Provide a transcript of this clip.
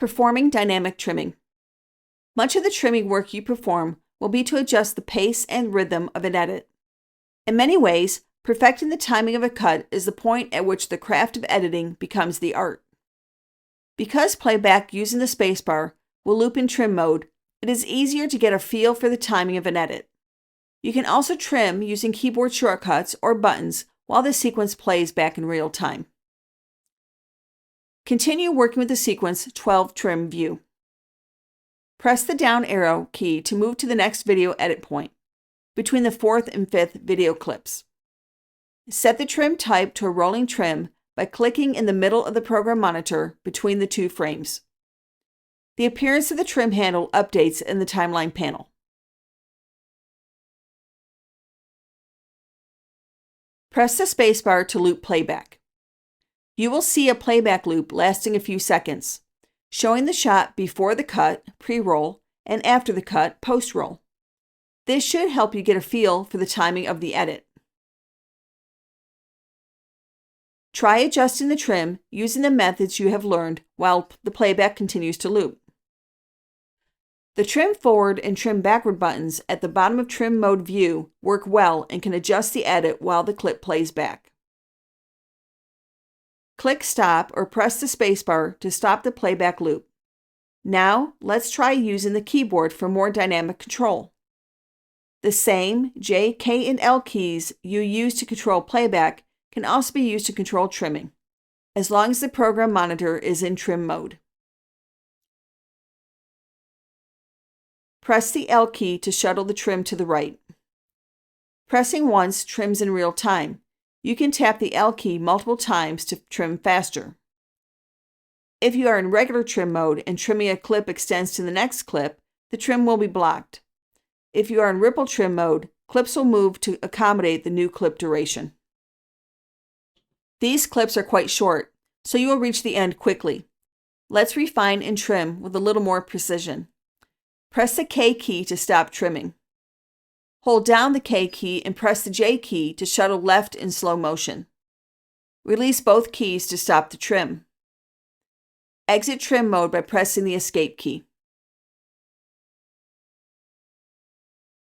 Performing dynamic trimming. Much of the trimming work you perform will be to adjust the pace and rhythm of an edit. In many ways, perfecting the timing of a cut is the point at which the craft of editing becomes the art. Because playback using the spacebar will loop in trim mode, it is easier to get a feel for the timing of an edit. You can also trim using keyboard shortcuts or buttons while the sequence plays back in real time. Continue working with the sequence 12 trim view. Press the down arrow key to move to the next video edit point, between the 4th and 5th video clips. Set the trim type to a rolling trim by clicking in the middle of the program monitor between the 2 frames. The appearance of the trim handle updates in the timeline panel. Press the spacebar to loop playback. You will see a playback loop lasting a few seconds, showing the shot before the cut, pre-roll, and after the cut, post-roll. This should help you get a feel for the timing of the edit. Try adjusting the trim using the methods you have learned while the playback continues to loop. The trim forward and trim backward buttons at the bottom of trim mode view work well and can adjust the edit while the clip plays back. Click stop or press the spacebar to stop the playback loop. Now, let's try using the keyboard for more dynamic control. The same J, K, and L keys you use to control playback can also be used to control trimming, as long as the program monitor is in trim mode. Press the L key to shuttle the trim to the right. Pressing once trims in real time. You can tap the L key multiple times to trim faster. If you are in regular trim mode and trimming a clip extends to the next clip, the trim will be blocked. If you are in ripple trim mode, clips will move to accommodate the new clip duration. These clips are quite short, so you will reach the end quickly. Let's refine and trim with a little more precision. Press the K key to stop trimming. Hold down the K key and press the J key to shuttle left in slow motion. Release both keys to stop the trim. Exit trim mode by pressing the Escape key.